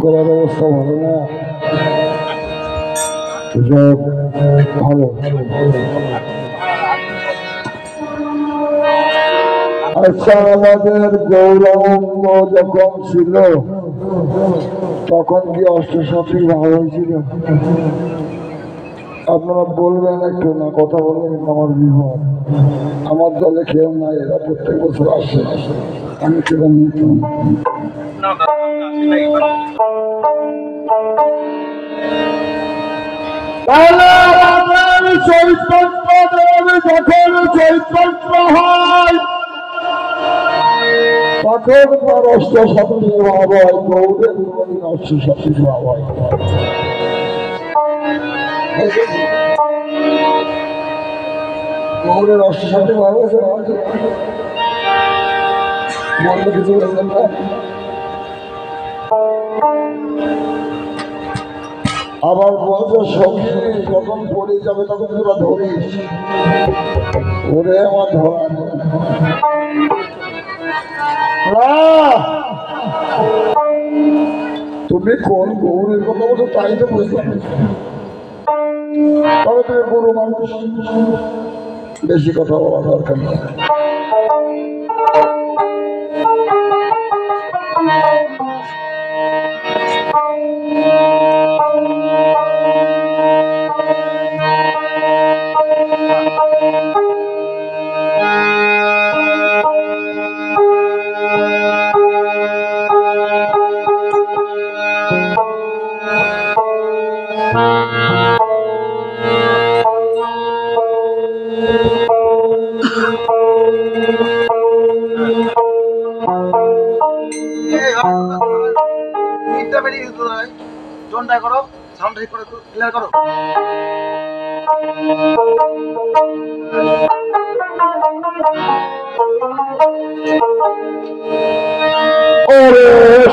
গলার অবস্থা ভালো না, ভালো। আচ্ছা, আমাদের গৌরঙ্গ যখন ছিল তখন কি অষ্টসাথী ভাব হয়েছিল? আপনারা বলবেন একটু না, কথা বলবেন। আমার বিভাগ, আমার দলে কেউ নাই, এরা প্রত্যেক বছর আসে, আমি কেউ নিতাম। চৈতন্য হয় তখন তার অষ্টসাথী ভাব হয়, গৌরের কোনদিন অষ্টসাথী ভাব হয়। গৌরের অষ্টসাথী ভাব আছে, বললে কিছু বললেন না। আবার বলছে সখী যখন পড়ে যাবে তখন তোরা ধরিস, ওরে আমার ধরা তুমি কোন গৌরের কথা বলছো তাই তো বুঝলাম। তবে তুমি গুরু মানুষ, বেশি কথা বলা দরকার নেই। করো, সাউন্ড ঠিক করে ক্লিয়ার করো। ওরে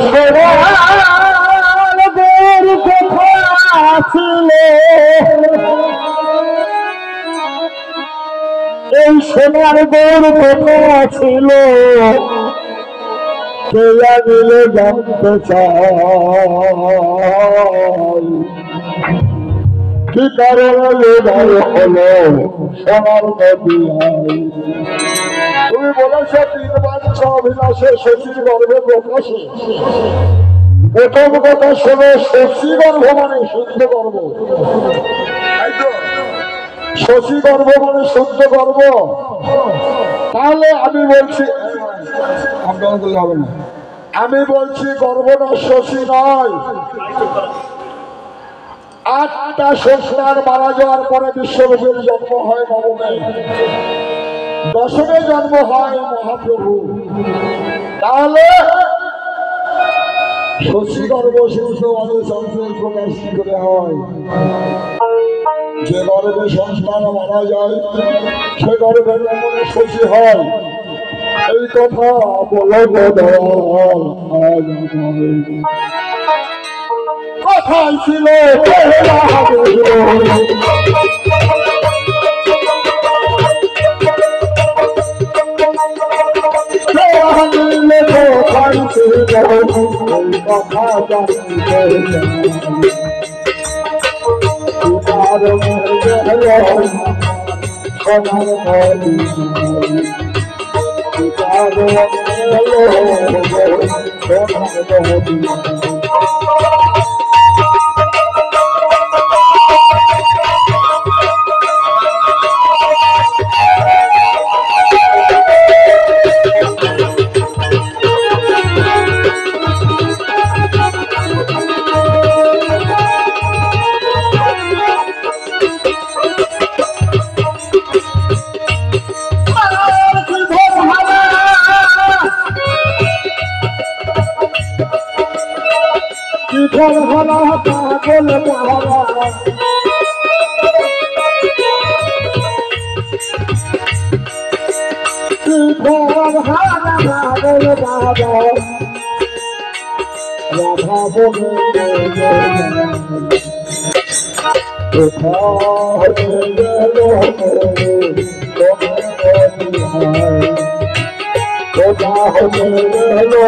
সোনার গোর কোথা ছিল, এই সোনার গোর কোথা ছিল, কে আগে জানতে চাই, কি কারণে হলো সোনার নদী। তুমি বলেছ 3 বাঞ্ছা অভিলাষে শশীর গর্ভে প্রকাশে। প্রথম কথা শোনো, শশী গর্ভ মানে শুদ্ধ গর্ভ, শশী গর্ভ মানে শুদ্ধ গর্ভ। তাহলে আমি বলছি, আপনার বললে হবে না, আমি বলছি গর্ভটা শশী নয়। 8টা সন্তান মারা যাওয়ার পরে বিশ্বরূপের জন্ম হয় নবমে, 10মে জন্ম হয় মহাপ্রভু। তাহলে শশী গর্ভ শুদ্ধ মানে সংসার প্রকাশ করে হয়। যে গর্ভে সন্তান মারা যায় সে গর্ভে মনে শশী হয়। এই কথা বলো কথাই ছিল কথা ঘর ঘন পাগল বাবা ঘর হারা পাগল বাবা রাধা বলে ওটা হতে গেলো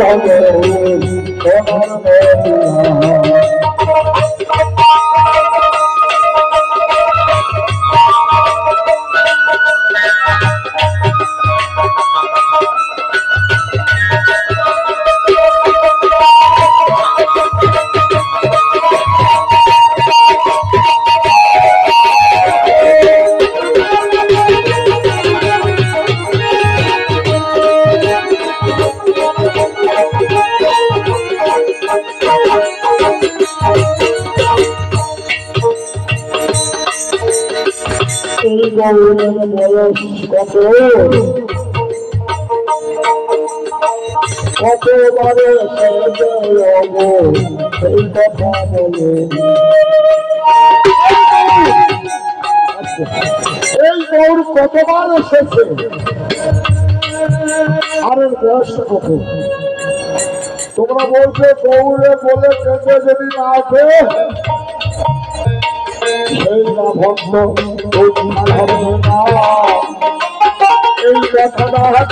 এই গৌরের বয়স কত কতবারে এই কথা বলে এই গৌর কতবার এসেছে আর এর বয়সটা কত তোমরা বলছো গৌরে বলে কেটে যদি না ওঠে সেই না ভক্ত এই কথাটা আমি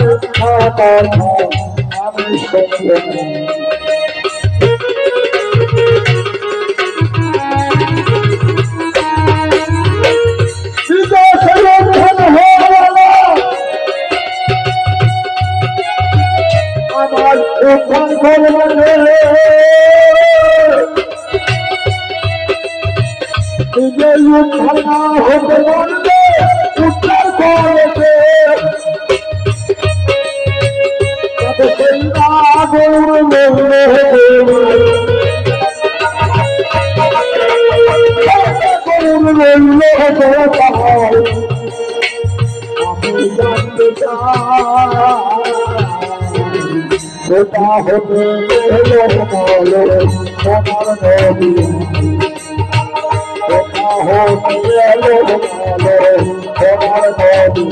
আমার উদ্ধার করবে নিজে উদ্ধার না হতে পারবে উদ্ধার করবে যাতে সেই না গৌর বলবে গৌর বললে আমি জানতে চাই ওটা হতে গেলো বলো তোমার নবী ওটা হতে গেলো বলো তোমার নবী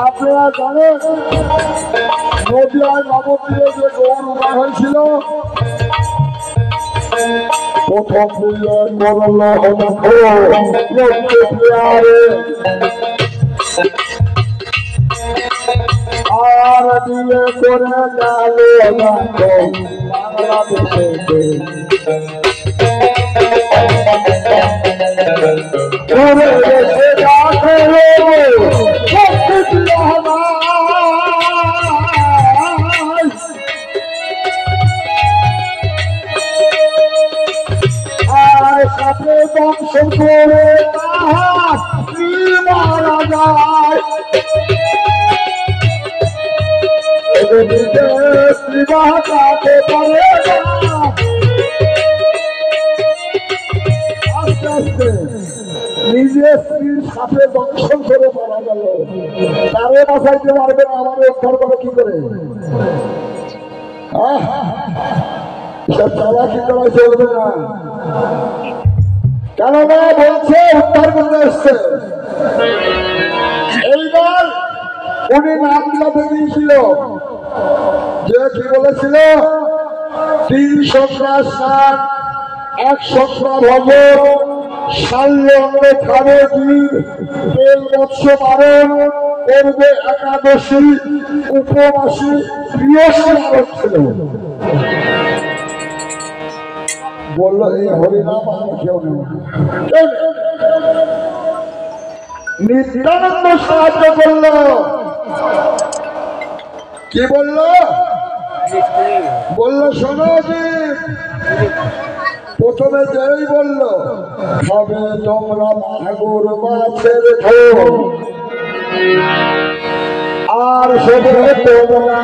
আপনারা জানেন নদিয়ায় নবদ্বীপে যে গৌর উদয় হয়েছিল প্রথম আর দিয়ে করে গেল বাংলাদেশে সাথে বংশ করে মারা যায় বিবাহ কাটে পারে না আস্তে আস্তে নিজের স্ত্রীর সাথে দংশন করে মারা গেল তারে বাঁচাইতে পারবে না আমার উদ্ধার করে কি করে চালাকি করা চলবে না কেননা বলছে উদ্ধার করতে এসছে এইবার উনি নামগুলো বেরিয়েছিল যে কি বলেছিল 3 সন্ত্রাস স্নান 1 সন্ত্রা ভবন শাল্যঙ্গ খাবে জীব তেল মৎস্য পালন করবে একাদশী উপবাসী বৃহস্পতি ছিল বললো এই হরিনাম আমরা কেউ নেব নিত্যানন্দ সাহায্য করলো কি বললো বললো শোনো প্রথমে যেই বললো খাবে তোমরা মাগুর মাছের ঝোল আর সেখানে তোমরা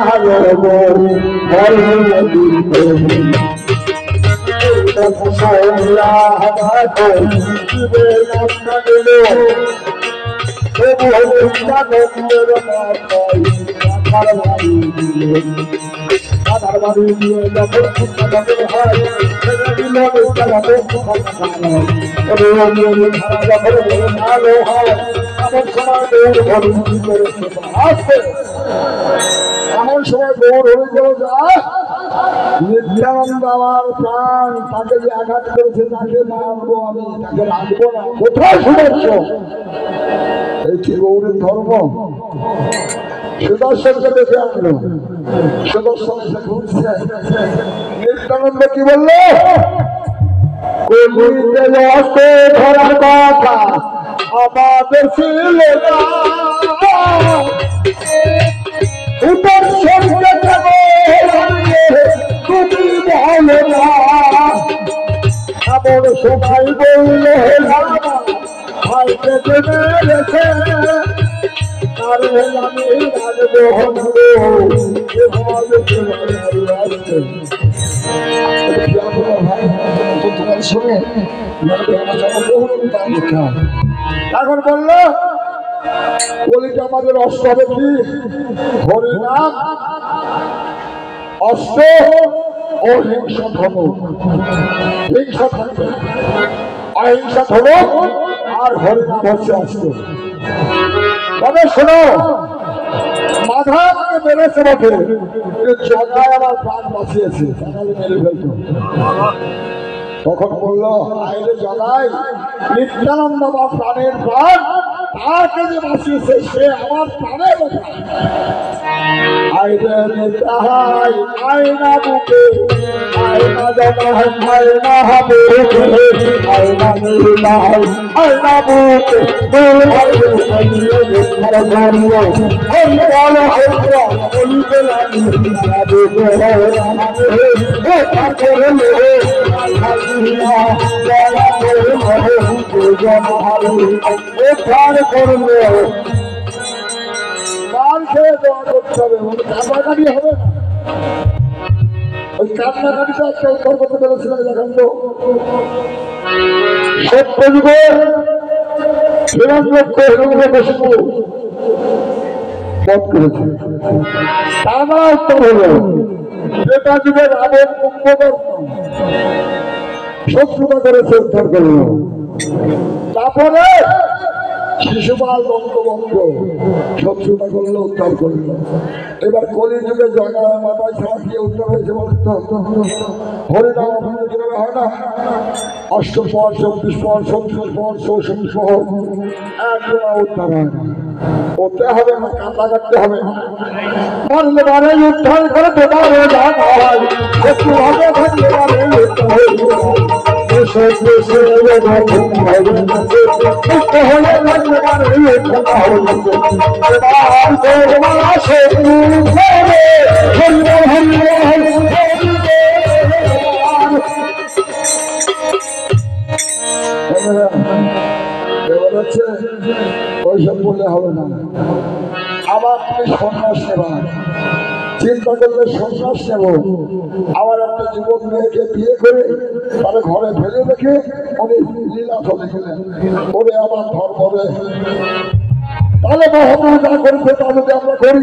বাড়ি দিয়ে দাদার বাড়ি দিয়ে যখন যাবে হয় ছেড়ে দিল যাবে ভালো হয় এমন সময় দৌড় হরি করে আসবে এমন সময় দৌড় হরি করে যায় নিত্যানন্দ আমার প্রাণ তাকে যে আঘাত করেছে তাকে মারবো আমি তাকে রাখবো না কোথায় শুনেছ এই কি গৌরীর ধর্ম সুদর্শনকে দেখে আনলো সুদর্শন এসে ঘুরছে নিত্যানন্দ কি বললো ধরার কথা আমাদের ছিল তুমি ভালো না আমার সবাই বললে ভাইকে মেরেছে তার আমি শুনে এখন বললো বলিটা আমাদের অস্ত্র হবে কি হরিনাম অস্ত্র অহিংসা ধমক হিংসা থাকবে অহিংসা ধমক আর হরিনাম হচ্ছে অস্ত্র তবে শোনো মাধাকে মেরেছে বটে জগায় আমার প্রাণ বাঁচিয়েছে মেরে ফেলতো তখন বললো আইরে জগাই নিত্যানন্দ আমার প্রাণের প্রাণ তাকে যে বাঁচিয়েছে সে আমার প্রাণের আইরে তাহাই আয়না বুকে আয়না জগাই আয়না হবে আয়না নীলাই আয়না বুকে করবে কাল খেয়ে দেওয়া করতে হবে কান্নাকাটি হবে না ওই কান্নাকাটিটা একটা উদ্ধার করতে পেরেছিলাম দেখেন তো সত্য যুগে হিরণ্যক্ষ হিরণ্যকশিপু বধ করেছে তার দ্বারা উত্তর হলো ত্রেতা যুগে রাবণ কুম্ভকর্ণ শত্রুতা করেছে উদ্ধার করলো তারপরে শিশুপাল বঙ্গবঙ্গ শত্রুতা করলো উদ্ধার করলো এবার কলি যুগে জগায় মাথায় ছাড়িয়ে উদ্ধার হয়েছে বলতো হরিনাম কিভাবে হয় না অষ্টপর 24 পর 36 পর 64 পর একজনা উদ্ধার হয় না ওতে হবে না কাঁদা কাটতে হবে মারলে মারে উদ্ধার করে দেবারে যান হয় শত্রু হবে থাকলে মারে ওইসব বললে হবে না আবার তুমি সন্ন্যাস নেবা চিন্তা করলে সন্ন্যাস নেব আবার একটা যুবক মেয়েকে বিয়ে করে তারা ঘরে ফেলে রেখে উনি লীলা চলে গেলেন ওরে আমার ধর্মরে তাহলে মহাপ্রভু যা করেছে তা যদি আমরা করি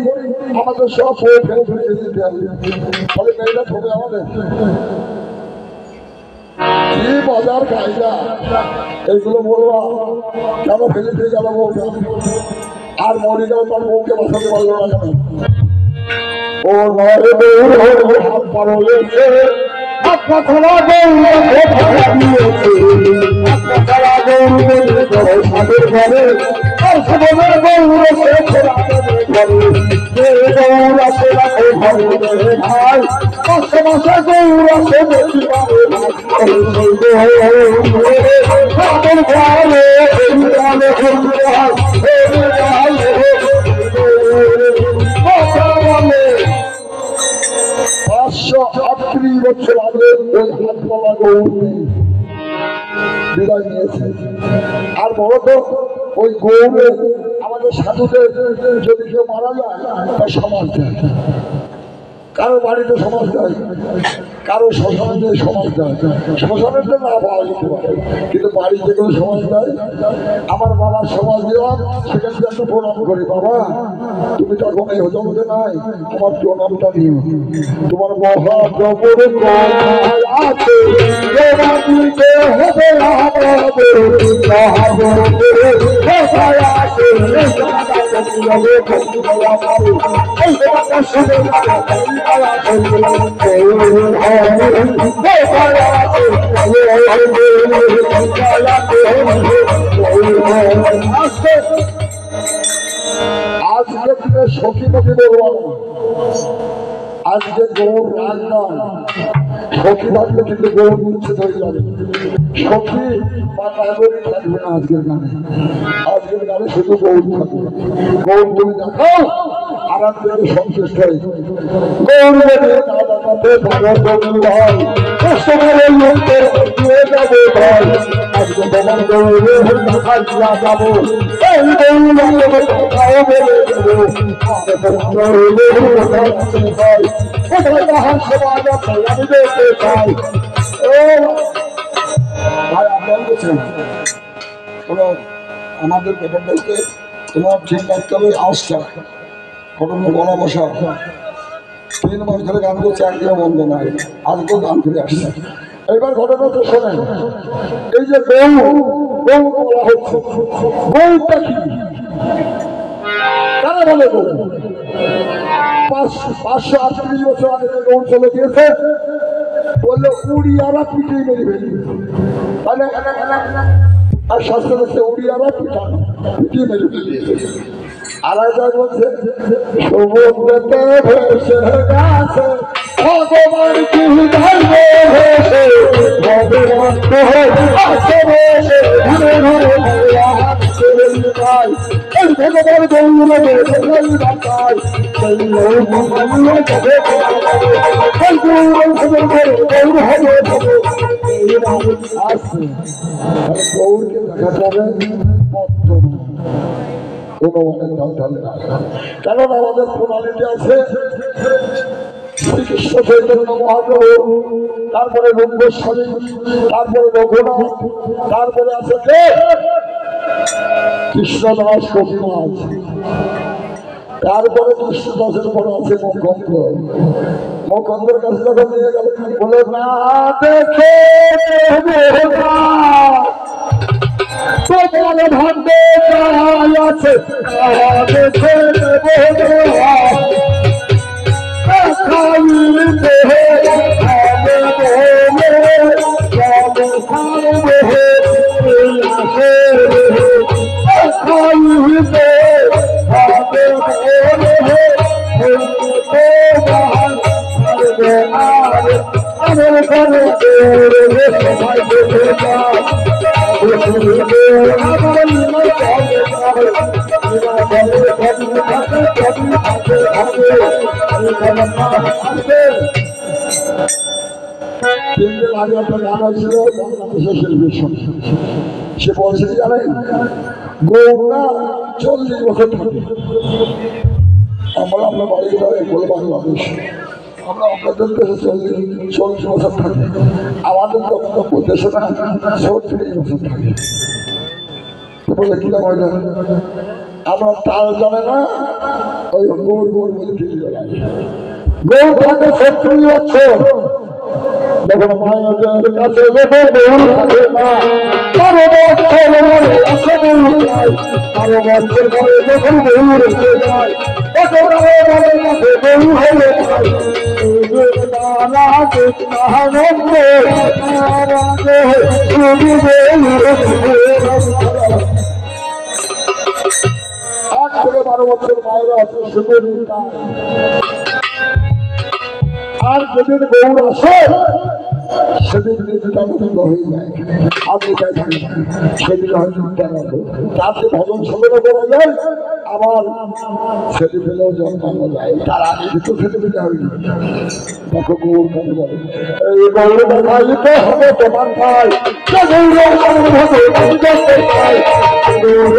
আমাদের সব বই ফেলে ফেলে দিতে হবে তাহলে মেয়েরা ঠকে আমাদের কি মজার কায়দা এইগুলো বলবা কেন ফেলে দিয়ে গেল বউটা আর মরে গেল তার বউকে বাঁচাতে পারলো না কেন ও নয় হাত পারলেছে আপনার খেলা বছর আগে ওই হাত পালা গৌরী বিদায় নিয়েছে আর বড় তো ওই গৌরে আমাদের সাধুদের যদি কেউ মারা যায় তা সমাজ যায় কারো বাড়িতে সমাজ দেয়, কারো শ্মশানে সমাজ দেয়, শ্মশানের না পাওয়া যেতে পারে, কিন্তু বাড়ি যে কোনো সমাজ দেয়। আমার বাবার সমাজ দিলাম, সেখানে একটা প্রণাম করি। বাবা, তুমি তখন এই জগতে নাই, আমার প্রণামটা নিও। তোমার মহাপ্রভুর আছে, আজকে তুমি সখী মুখী বলবো, আজকে গৌর রাগ নয়, সখী থাকলে কিন্তু গৌর উচ্ছেদ হয়ে যাবে। সখী বা নাগরিক থাকবে না আজকের গানে, আজকের গানে শুধু গৌর থাকবে। গৌর তুমি দেখাও, আরাম থেকে সন্তুষ্ট হয়ে গৌর দাদাতে ভাই কষ্ট করে দিয়ে যাবে ভাই। আজকে তোমার গৌরের দেখা দিয়া যাবো, এই গৌর কথাও বলে দেবো। আমাদের ব্যাপারটাকে তোমার ঠিক রাখতে হবে। আওয়াজটা ঘটনা গলা বসা 3 মাস ধরে গান করছে, একদিনও বন্ধ নয়, আজকেও গান করে আসছে। এবার ঘটনাটা শোনেন। এই যে গৌ বলা হচ্ছে, গৌটা কি কারা বলে? গৌ 538 বছর আগে গৌর চলে গিয়েছে, বললো উড়িয়ারা পিটিয়ে মেরে ফেলি। আর শাস্ত্র হচ্ছে উড়িয়ারা পিটিয়ে মেরে ফেলিয়েছে। আর বলছে সমুদ্রতে ভেসে গেছে ভগবান কি ধরবে ভেসে, ভগবান আছে বসে ঘুরে ঘুরে ভগবান গৌরবে বাঁচায় সেই গৌরকে দেখা যাবে কারণ আমাদের প্রণালীতে আছে শ্রীকৃষ্ণ চৈতন্য মহাপ্রভু, তারপরে রূপ গোস্বামী, তারপরে রঘুনাথ, তারপরে আছে কে কৃষ্ণদাস কবিরাজ, তারপরে কৃষ্ণদাসের পরে আছে মুখন্দ। মুখন্দের কাছে যখন নিয়ে গেল বলে না দেখে তোমার ভাগ্যে আছে আগে একটা গান হয়েছিল বাংলাদেশের শিল্পীর সঙ্গে, সে বলছে জানেন গৌরা 40 বছর থাকে। আমরা বাড়ি বলে বাংলাদেশ, আমরা আপনাদের দেশে 40 বছর থাকি, আমাদের বক্তব্য দেশে না 36 বছর থাকে। বলে কিনা ময়না আমরা তাল জানে না, ওই গৌর গৌর বলে ঠিক লাগে। গৌর থাকে 36 বছর, যখন মায়ের কাছে কারো বাচ্চার ঘরে যখন গৌর এসে যায় আট থেকে 12 বছর মায়েরা আছে সুখের, আর যেদিন গৌর আসে সেদিন নির্যাতন হয়ে যায়, আপনি তাই থাকবেন সেদিন হয়তো তার যে ভজন সমেত করা যায়, আবার ছেলে পেলেও জন্মানো যায়, তার আগে কিন্তু ছেলে পেলে হয়নি। দেখো গৌর কেন বলে এই গৌর দেখাইতে হবে তোমার ভাই, গৌর মনে